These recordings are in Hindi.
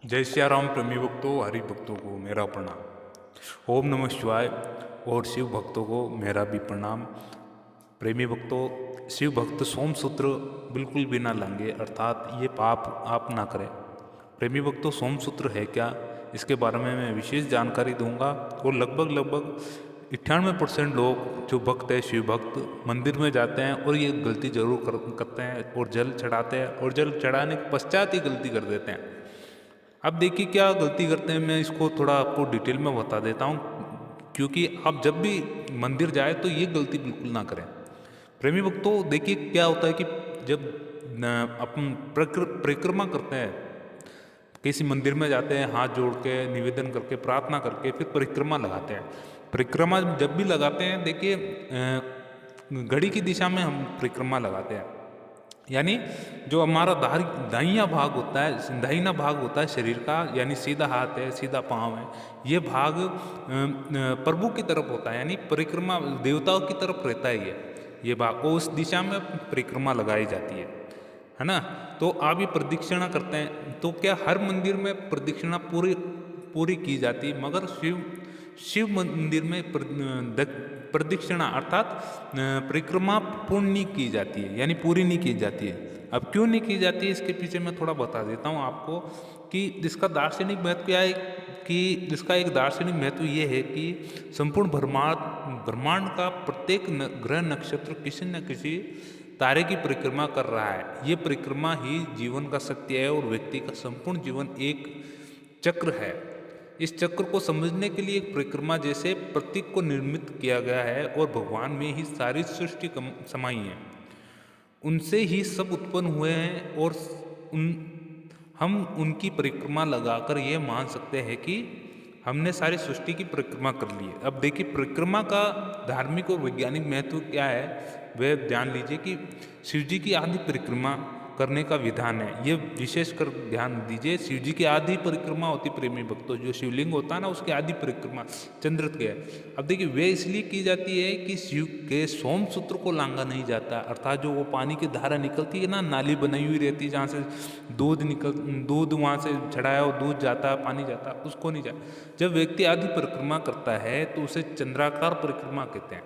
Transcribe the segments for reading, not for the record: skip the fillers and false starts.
जय सियाराम प्रेमी भक्तों, हरि भक्तों को मेरा प्रणाम। ओम नमः शिवाय। और शिव भक्तों को मेरा भी प्रणाम। प्रेमी भक्तों, शिव भक्त सोमसूत्र बिल्कुल भी ना लांगे, अर्थात ये पाप आप ना करें। प्रेमी भक्तों, सोमसूत्र है क्या, इसके बारे में मैं विशेष जानकारी दूंगा। और लगभग 98% लोग जो भक्त है, शिव भक्त, मंदिर में जाते हैं और ये गलती जरूर करते हैं और जल चढ़ाते हैं, और जल चढ़ाने के पश्चात ही गलती कर देते हैं। अब देखिए क्या गलती करते हैं, मैं इसको थोड़ा आपको डिटेल में बता देता हूँ, क्योंकि आप जब भी मंदिर जाए तो ये गलती बिल्कुल ना करें। प्रेमी भक्तों, देखिए क्या होता है कि जब अपन परिक्रमा करते हैं, किसी मंदिर में जाते हैं, हाथ जोड़ के निवेदन करके प्रार्थना करके फिर परिक्रमा लगाते हैं। परिक्रमा जब भी लगाते हैं, देखिए घड़ी की दिशा में हम परिक्रमा लगाते हैं, यानी जो हमारा दाहिना भाग होता है, दाहिना भाग होता है शरीर का, यानी सीधा हाथ है, सीधा पाँव है, ये भाग प्रभु की तरफ होता है, यानी परिक्रमा देवताओं की तरफ रहता है। ये भाग को उस दिशा में परिक्रमा लगाई जाती है ना। तो आप ये प्रदक्षिणा करते हैं, तो क्या हर मंदिर में प्रदक्षिणा पूरी पूरी की जाती है, मगर शिव मंदिर में प्रदक्षिणा अर्थात परिक्रमा पूर्ण नहीं की जाती है, यानी पूरी नहीं की जाती है। अब क्यों नहीं की जाती है, इसके पीछे मैं थोड़ा बता देता हूँ आपको कि इसका दार्शनिक महत्व क्या है। कि इसका एक दार्शनिक महत्व ये है कि संपूर्ण ब्रह्मांड का प्रत्येक ग्रह नक्षत्र किसी न किसी तारे की परिक्रमा कर रहा है। ये परिक्रमा ही जीवन का सत्य है, और व्यक्ति का संपूर्ण जीवन एक चक्र है। इस चक्र को समझने के लिए एक परिक्रमा जैसे प्रतीक को निर्मित किया गया है, और भगवान में ही सारी सृष्टि समाई है, उनसे ही सब उत्पन्न हुए हैं। और हम उनकी परिक्रमा लगाकर ये मान सकते हैं कि हमने सारी सृष्टि की परिक्रमा कर ली है। अब देखिए परिक्रमा का धार्मिक और वैज्ञानिक महत्व क्या है, वह जान लीजिए कि शिव जी की आदि परिक्रमा करने का विधान है। ये विशेषकर ध्यान दीजिए, शिव जी की आदि परिक्रमा होती प्रेमी भक्तों, जो शिवलिंग होता है ना, उसकी आदि परिक्रमा चंद्र के है। अब देखिए वे इसलिए की जाती है कि शिव के सोमसूत्र को लांगा नहीं जाता, अर्थात जो वो पानी की धारा निकलती है ना, नाली बनाई हुई रहती है जहाँ से दूध वहाँ से चढ़ाया और दूध जाता है, पानी जाता है, उसको नहीं जाता। जब व्यक्ति आदि परिक्रमा करता है तो उसे चंद्राकार परिक्रमा कहते हैं।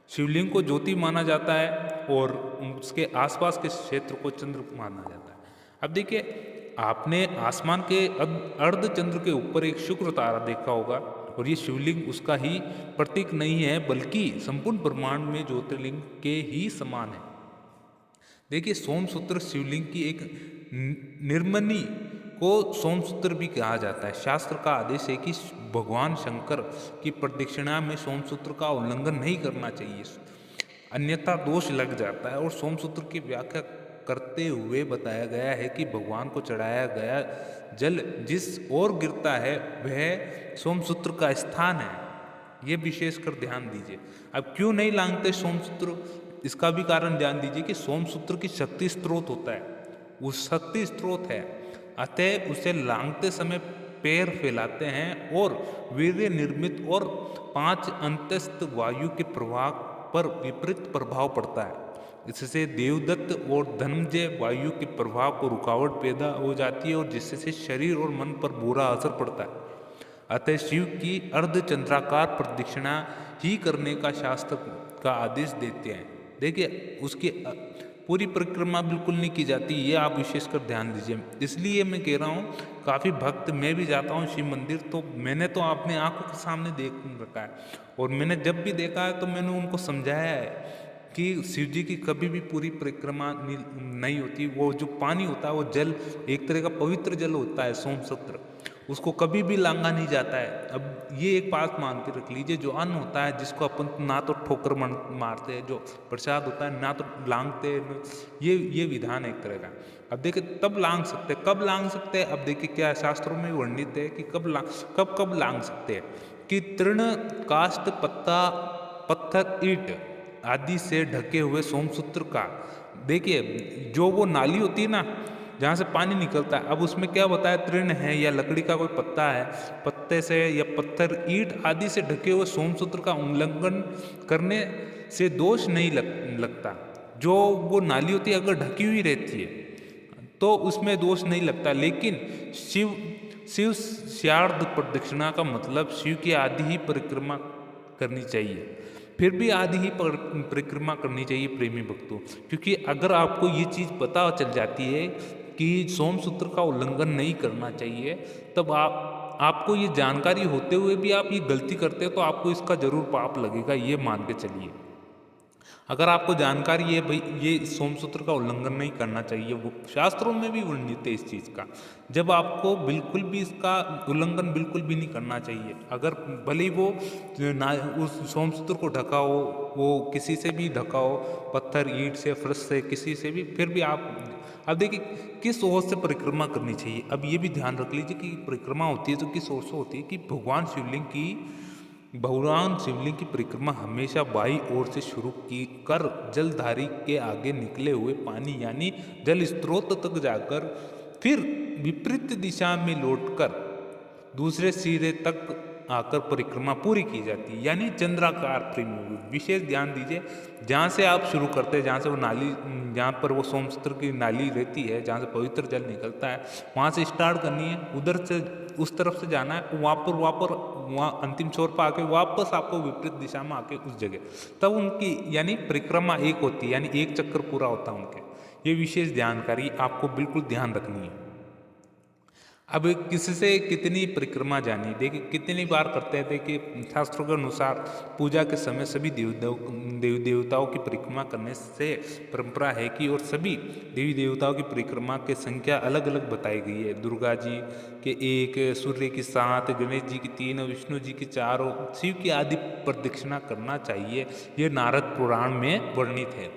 शिवलिंग को ज्योति माना जाता है और उसके आसपास के क्षेत्र को चंद्र माना जाता है। अब देखिए आपने आसमान के अर्ध चंद्र के ऊपर एक शुक्र तारा देखा होगा, और ये शिवलिंग उसका ही प्रतीक नहीं है, बल्कि संपूर्ण ब्रह्मांड में ज्योतिर्लिंग के ही समान है। देखिए सोमसूत्र शिवलिंग की एक निर्मनी को सोमसूत्र भी कहा जाता है। शास्त्र का आदेश है कि भगवान शंकर की प्रदक्षिणा में सोमसूत्र का उल्लंघन नहीं करना चाहिए, अन्यथा दोष लग जाता है। और सोमसूत्र की व्याख्या करते हुए बताया गया है कि भगवान को चढ़ाया गया जल जिस ओर गिरता है वह सोमसूत्र का स्थान है। ये विशेषकर ध्यान दीजिए। अब क्यों नहीं लांघते सोमसूत्र, इसका भी कारण ध्यान दीजिए कि सोमसूत्र की शक्ति स्रोत होता है, वो शक्ति स्रोत है, अतः उसे लांघते समय पैर फैलाते हैं और वीर्य निर्मित और 5 अंतस्थ वायु के प्रवाह पर विपरीत प्रभाव पड़ता है। इससे देवदत्त और धनंजय वायु के प्रभाव को रुकावट पैदा हो जाती है, और जिससे शरीर और मन पर बुरा असर पड़ता है। अतः शिव की अर्धचंद्राकार प्रदक्षिणा ही करने का शास्त्र का आदेश देते हैं। देखिए उसकी पूरी परिक्रमा बिल्कुल नहीं की जाती, ये आप विशेषकर ध्यान दीजिए। इसलिए मैं कह रहा हूँ, काफ़ी भक्त, मैं भी जाता हूँ शिव मंदिर, तो मैंने तो अपने आंखों के सामने देख रखा है, और मैंने जब भी देखा है तो मैंने उनको समझाया है कि शिव जी की कभी भी पूरी परिक्रमा नहीं होती। वो जो पानी होता है वो जल एक तरह का पवित्र जल होता है, सोमसूत्र, उसको कभी भी लांगा नहीं जाता है। अब ये एक बात मान के रख लीजिए, जो अन्न होता है जिसको अपन ना तो ठोकर मारते हैं, जो प्रसाद होता है ना तो लांगते हैं, ये विधान है एक तरह का। अब देखिए तब लांग सकते हैं, कब लांग सकते हैं। अब देखिए क्या शास्त्रों में वर्णित है कि कब लांग सकते हैं, कि तृण काष्ठ पत्ता पत्थर ईंट आदि से ढके हुए सोमसूत्र का, देखिए जो वो नाली होती है ना जहाँ से पानी निकलता है, अब उसमें क्या बताया, तृण है या लकड़ी का कोई पत्ता है, पत्ते से या पत्थर ईंट आदि से ढके हुए सोमसूत्र का उल्लंघन करने से दोष नहीं लगता। जो वो नाली होती है अगर ढकी हुई रहती है तो उसमें दोष नहीं लगता, लेकिन शिव शिव शारद प्रदक्षिणा का मतलब शिव की आधी ही परिक्रमा करनी चाहिए, फिर भी आधी ही परिक्रमा करनी चाहिए प्रेमी भक्तों। क्योंकि अगर आपको ये चीज़ पता चल जाती है कि सोमसूत्र का उल्लंघन नहीं करना चाहिए, तब आपको ये जानकारी होते हुए भी आप ये गलती करते हो तो आपको इसका जरूर पाप लगेगा, ये मान के चलिए। अगर आपको जानकारी है भाई ये सोमसूत्र का उल्लंघन नहीं करना चाहिए, वो शास्त्रों में भी वर्णित है इस चीज़ का, जब आपको बिल्कुल भी इसका उल्लंघन बिल्कुल भी नहीं करना चाहिए। अगर भले ही वो ना उस सोमसूत्र को ढका हो, वो किसी से भी ढका हो, पत्थर ईंट से फर्श से किसी से भी, फिर भी आप अब देखिए किस ओर से परिक्रमा करनी चाहिए। अब ये भी ध्यान रख लीजिए कि परिक्रमा होती है तो किस ओर से होती है, कि भगवान शिवलिंग की परिक्रमा हमेशा बाईं ओर से शुरू की कर जलधारी के आगे निकले हुए पानी यानी जल स्रोत तक जाकर फिर विपरीत दिशा में लौटकर दूसरे सिरे तक आकर परिक्रमा पूरी की जाती है, यानी चंद्राकार परिक्रमा। विशेष ध्यान दीजिए, जहाँ से आप शुरू करते हैं, जहाँ से वो नाली, जहाँ पर वो सोमसूत्र की नाली रहती है, जहाँ से पवित्र जल निकलता है, वहाँ से स्टार्ट करनी है, उधर से उस तरफ से जाना है, वहाँ अंतिम छोर पर आके वापस आपको विपरीत दिशा में आके उस जगह, तब उनकी यानी परिक्रमा एक होती है, यानी एक चक्कर पूरा होता है उनके। ये विशेष जानकारी आपको बिल्कुल ध्यान रखनी है। अब किससे कितनी परिक्रमा जानी, देखिए कितनी बार करते हैं। देखिए शास्त्रों के अनुसार पूजा के समय सभी देवी देवताओं की परिक्रमा करने से परंपरा है कि, और सभी देवी देवताओं की परिक्रमा की संख्या अलग अलग बताई गई है। दुर्गा जी के 1, सूर्य की 7, गणेश जी की 3, विष्णु जी की 4 और शिव की आदि प्रदक्षिणा करना चाहिए, ये नारद पुराण में वर्णित है।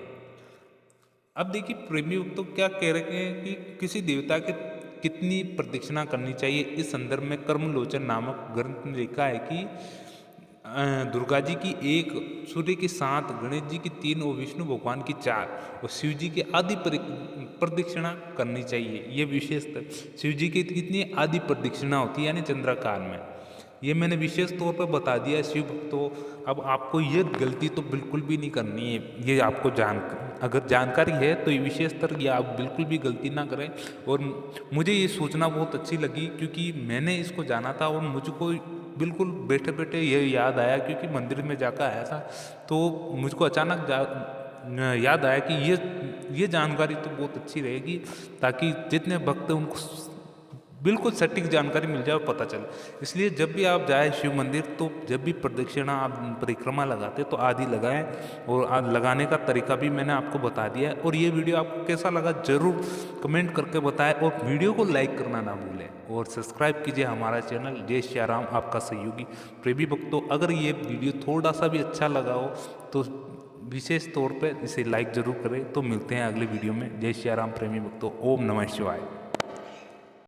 अब देखिए प्रेमी तो क्या कह रहे हैं कि किसी देवता के कितनी प्रदक्षिणा करनी चाहिए। इस संदर्भ में कर्मलोचन नामक ग्रंथ में लिखा है कि दुर्गा जी की 1, सूर्य की 7, गणेश जी की 3 और विष्णु भगवान की 4 और शिव जी की आदि प्रदक्षिणा करनी चाहिए। ये विशेषतर शिव जी की कितनी आदि प्रदक्षिणा होती है, यानी चंद्राकार में। ये मैंने विशेष तौर पर बता दिया शिव भक्तों। अब आपको ये गलती तो बिल्कुल भी नहीं करनी है, ये आपको अगर जानकारी है तो ये विशेषतर ये आप बिल्कुल भी गलती ना करें। और मुझे ये सूचना बहुत अच्छी लगी क्योंकि मैंने इसको जाना था और मुझको बिल्कुल बैठे बैठे ये याद आया, क्योंकि मंदिर में जाकर आया था तो मुझको अचानक याद आया कि ये जानकारी तो बहुत अच्छी रहेगी, ताकि जितने भक्त हैं उनको बिल्कुल सटीक जानकारी मिल जाए और पता चले। इसलिए जब भी आप जाए शिव मंदिर तो जब भी प्रदक्षिणा आप परिक्रमा लगाते तो आदि लगाएं, और लगाने का तरीका भी मैंने आपको बता दिया है। और ये वीडियो आपको कैसा लगा जरूर कमेंट करके बताएं, और वीडियो को लाइक करना ना भूलें, और सब्सक्राइब कीजिए हमारा चैनल जय श्री राम आपका सहयोगी प्रेमी भक्तों। अगर ये वीडियो थोड़ा सा भी अच्छा लगा हो तो विशेष तौर पर इसे लाइक जरूर करें। तो मिलते हैं अगले वीडियो में। जय श्री राम प्रेमी भक्तों, ओम नमः शिवाय।